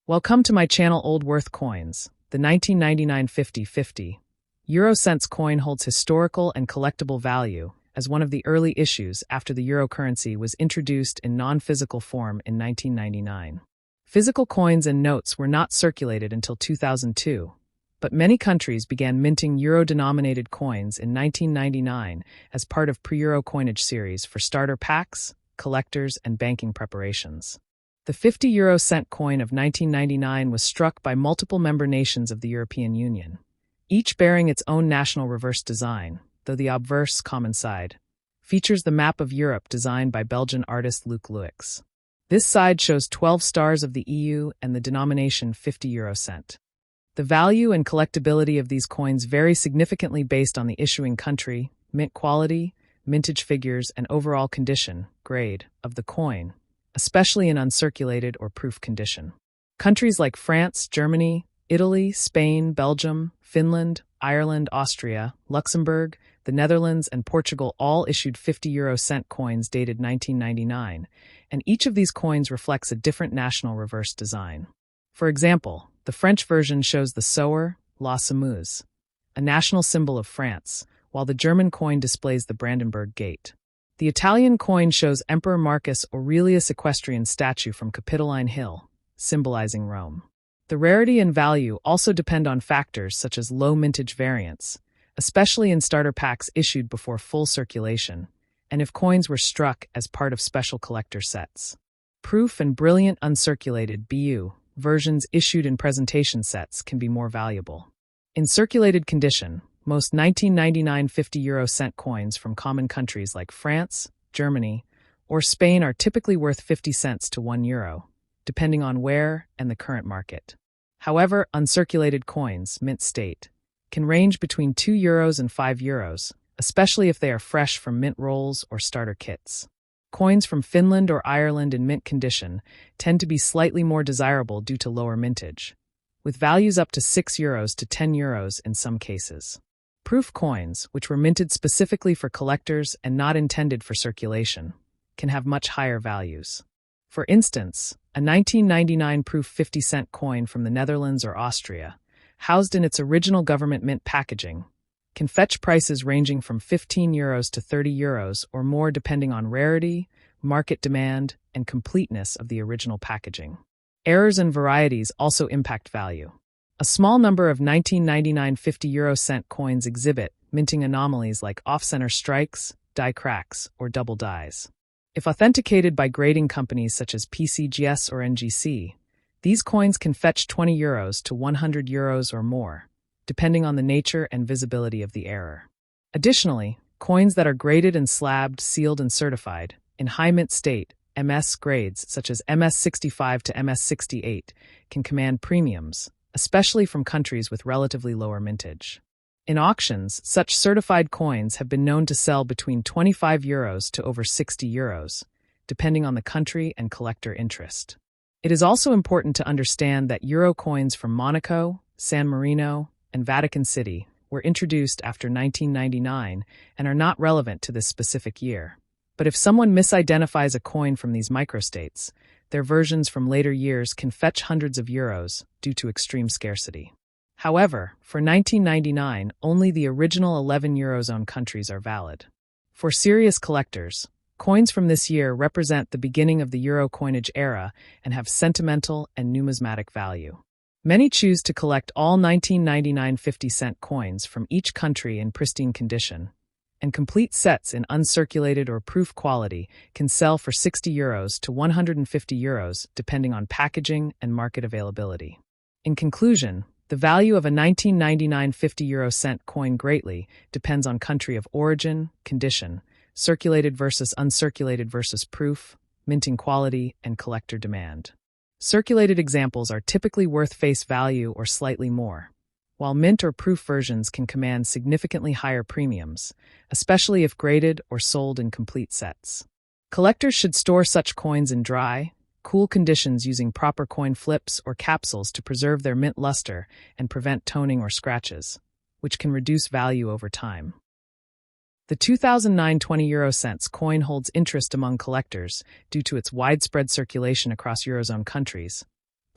Welcome to my channel Old Worth Coins. The 1999 50/50 Euro cents coin holds historical and collectible value as one of the early issues after the euro currency was introduced in non-physical form in 1999. Physical coins and notes were not circulated until 2002, but many countries began minting euro-denominated coins in 1999 as part of pre-euro coinage series for starter packs, collectors, and banking preparations. The 50 euro cent coin of 1999 was struck by multiple member nations of the European Union, each bearing its own national reverse design, though the obverse common side features the map of Europe designed by Belgian artist Luc Luix. This side shows 12 stars of the EU and the denomination 50 euro cent. The value and collectability of these coins vary significantly based on the issuing country, mint quality, mintage figures, and overall condition, grade, of the coin, especially in uncirculated or proof condition. Countries like France, Germany, Italy, Spain, Belgium, Finland, Ireland, Austria, Luxembourg, the Netherlands, and Portugal all issued 50 euro cent coins dated 1999, and each of these coins reflects a different national reverse design. For example, the French version shows the sower, La Semeuse, a national symbol of France, while the German coin displays the Brandenburg Gate. The Italian coin shows Emperor Marcus Aurelius' equestrian statue from Capitoline Hill, symbolizing Rome. The rarity and value also depend on factors such as low mintage variance, especially in starter packs issued before full circulation, and if coins were struck as part of special collector sets. Proof and brilliant uncirculated BU versions issued in presentation sets can be more valuable. In circulated condition, most 1999 50 euro cent coins from common countries like France, Germany, or Spain are typically worth 50 cents to €1, depending on where and the current market. However, uncirculated coins, mint state, can range between €2 and €5, especially if they are fresh from mint rolls or starter kits. Coins from Finland or Ireland in mint condition tend to be slightly more desirable due to lower mintage, with values up to €6 to €10 in some cases. Proof coins, which were minted specifically for collectors and not intended for circulation, can have much higher values. For instance, a 1999 proof 50-cent coin from the Netherlands or Austria, housed in its original government mint packaging, can fetch prices ranging from €15 to €30 or more depending on rarity, market demand, and completeness of the original packaging. Errors and varieties also impact value. A small number of 1999 50 euro cent coins exhibit minting anomalies like off-center strikes, die cracks, or double dies. If authenticated by grading companies such as PCGS or NGC, these coins can fetch €20 to €100 or more, depending on the nature and visibility of the error. Additionally, coins that are graded and slabbed, sealed, and certified in high mint state, MS grades such as MS65 to MS68, can command premiums, especially from countries with relatively lower mintage. In auctions, such certified coins have been known to sell between €25 to over €60, depending on the country and collector interest. It is also important to understand that euro coins from Monaco, San Marino, and Vatican City were introduced after 1999 and are not relevant to this specific year. But if someone misidentifies a coin from these microstates, their versions from later years can fetch hundreds of euros due to extreme scarcity. However, for 1999, only the original 11 Eurozone countries are valid. For serious collectors, coins from this year represent the beginning of the euro coinage era and have sentimental and numismatic value. Many choose to collect all 1999 50-cent coins from each country in pristine condition, and complete sets in uncirculated or proof quality can sell for €60 to €150 depending on packaging and market availability. In conclusion, the value of a 1999 50 euro cent coin greatly depends on country of origin, condition, circulated versus uncirculated versus proof, minting quality, and collector demand. Circulated examples are typically worth face value or slightly more, while mint or proof versions can command significantly higher premiums, especially if graded or sold in complete sets. Collectors should store such coins in dry, cool conditions using proper coin flips or capsules to preserve their mint luster and prevent toning or scratches, which can reduce value over time. The 2009 20 euro cents coin holds interest among collectors due to its widespread circulation across Eurozone countries,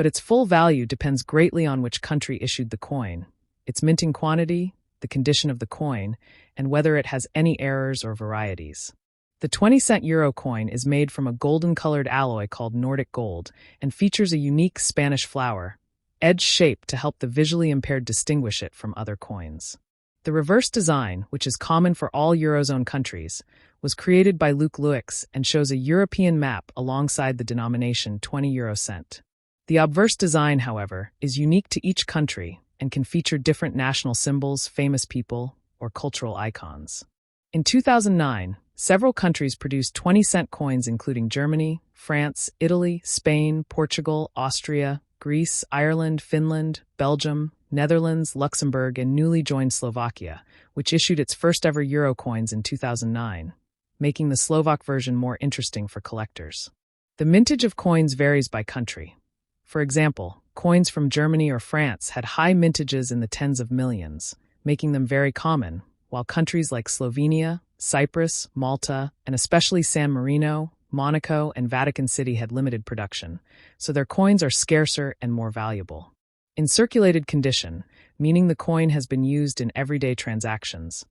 but its full value depends greatly on which country issued the coin, its minting quantity, the condition of the coin, and whether it has any errors or varieties. The 20-cent euro coin is made from a golden-colored alloy called Nordic gold and features a unique Spanish flower, edge shape to help the visually impaired distinguish it from other coins. The reverse design, which is common for all Eurozone countries, was created by Luc Luix and shows a European map alongside the denomination 20 euro cent. The obverse design, however, is unique to each country and can feature different national symbols, famous people, or cultural icons. In 2009, several countries produced 20-cent coins including Germany, France, Italy, Spain, Portugal, Austria, Greece, Ireland, Finland, Belgium, Netherlands, Luxembourg, and newly joined Slovakia, which issued its first-ever euro coins in 2009, making the Slovak version more interesting for collectors. The mintage of coins varies by country. For example, coins from Germany or France had high mintages in the tens of millions, making them very common, while countries like Slovenia, Cyprus, Malta, and especially San Marino, Monaco, and Vatican City had limited production, so their coins are scarcer and more valuable. In circulated condition, meaning the coin has been used in everyday transactions,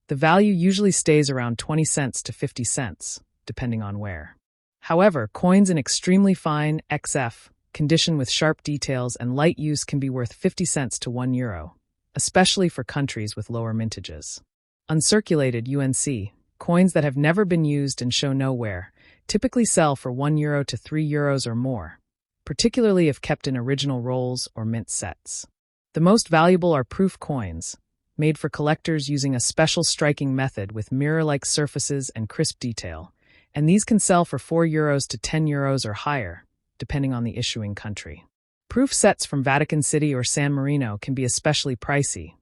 the value usually stays around 20 cents to 50 cents, depending on where. However, coins in extremely fine XF condition with sharp details and light use can be worth 50 cents to €1, especially for countries with lower mintages. Uncirculated UNC, coins that have never been used and show no wear, typically sell for €1 to €3 or more, particularly if kept in original rolls or mint sets. The most valuable are proof coins, made for collectors using a special striking method with mirror-like surfaces and crisp detail, and these can sell for €4 to €10 or higher, depending on the issuing country. Proof sets from Vatican City or San Marino can be especially pricey,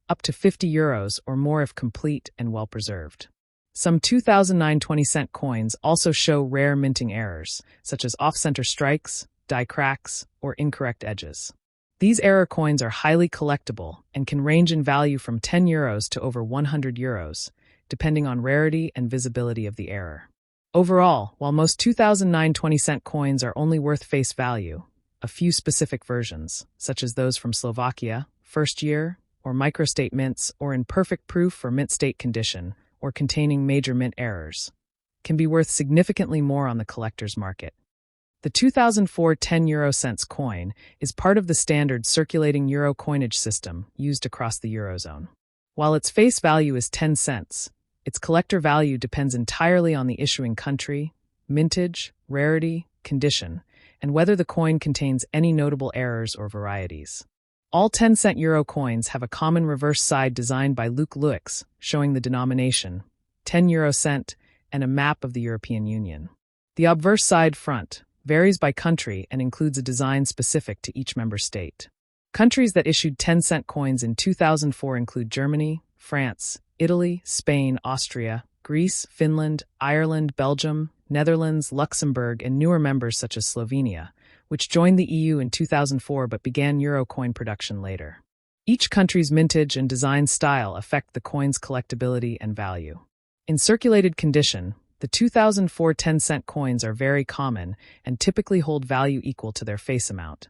up to €50 or more if complete and well-preserved. Some 2009 20-cent coins also show rare minting errors, such as off-center strikes, die cracks, or incorrect edges. These error coins are highly collectible and can range in value from €10 to over €100, depending on rarity and visibility of the error. Overall, while most 2009 20-cent coins are only worth face value, a few specific versions, such as those from Slovakia, first year, or microstate mints, or in perfect proof or mint state condition, or containing major mint errors, can be worth significantly more on the collector's market. The 2004 10 euro cents coin is part of the standard circulating euro coinage system used across the Eurozone. While its face value is 10 cents, its collector value depends entirely on the issuing country, mintage, rarity, condition, and whether the coin contains any notable errors or varieties. All 10-cent euro coins have a common reverse side designed by Luc Luix, showing the denomination, 10 euro cent, and a map of the European Union. The obverse side front varies by country and includes a design specific to each member state. Countries that issued 10-cent coins in 2004 include Germany, France, Italy, Spain, Austria, Greece, Finland, Ireland, Belgium, Netherlands, Luxembourg, and newer members such as Slovenia, which joined the EU in 2004 but began euro coin production later. Each country's mintage and design style affect the coin's collectability and value. In circulated condition, the 2004 10-cent coins are very common and typically hold value equal to their face amount,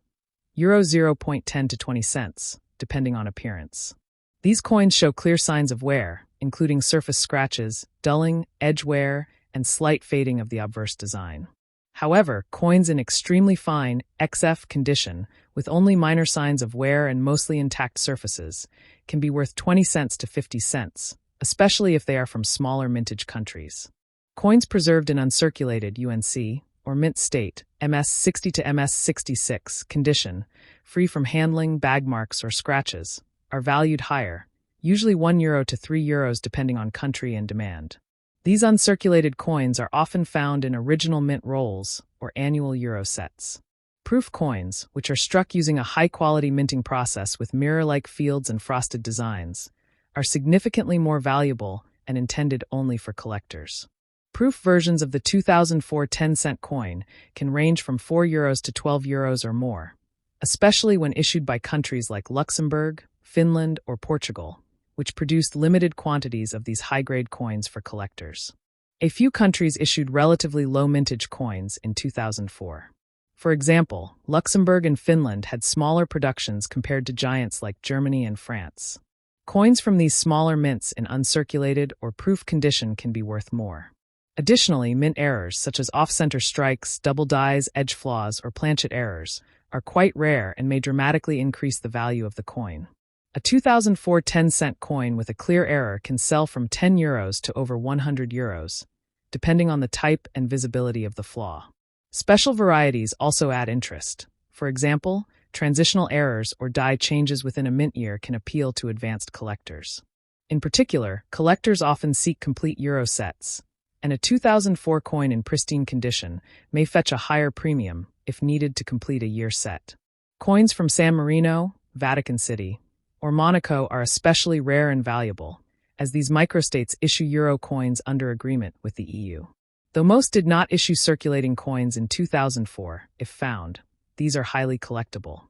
Euro 0.10 to 20 cents, depending on appearance. These coins show clear signs of wear, including surface scratches, dulling, edge wear, and slight fading of the obverse design. However, coins in extremely fine XF condition, with only minor signs of wear and mostly intact surfaces, can be worth 20 cents to 50 cents, especially if they are from smaller mintage countries. Coins preserved in uncirculated UNC, or mint state, MS60 to MS66 condition, free from handling, bag marks, or scratches, are valued higher, usually €1 to €3 depending on country and demand. These uncirculated coins are often found in original mint rolls or annual euro sets. Proof coins, which are struck using a high-quality minting process with mirror-like fields and frosted designs, are significantly more valuable and intended only for collectors. Proof versions of the 2004 10-cent coin can range from €4 to €12 or more, especially when issued by countries like Luxembourg, Finland, or Portugal, which produced limited quantities of these high-grade coins for collectors. A few countries issued relatively low mintage coins in 2004. For example, Luxembourg and Finland had smaller productions compared to giants like Germany and France. Coins from these smaller mints in uncirculated or proof condition can be worth more. Additionally, mint errors such as off-center strikes, double dies, edge flaws, or planchet errors are quite rare and may dramatically increase the value of the coin. A 2004 10-cent coin with a clear error can sell from €10 to over €100, depending on the type and visibility of the flaw. Special varieties also add interest. For example, transitional errors or die changes within a mint year can appeal to advanced collectors. In particular, collectors often seek complete euro sets, and a 2004 coin in pristine condition may fetch a higher premium if needed to complete a year set. Coins from San Marino, Vatican City, or Monaco are especially rare and valuable, as these microstates issue euro coins under agreement with the EU. Though most did not issue circulating coins in 2004, if found, these are highly collectible.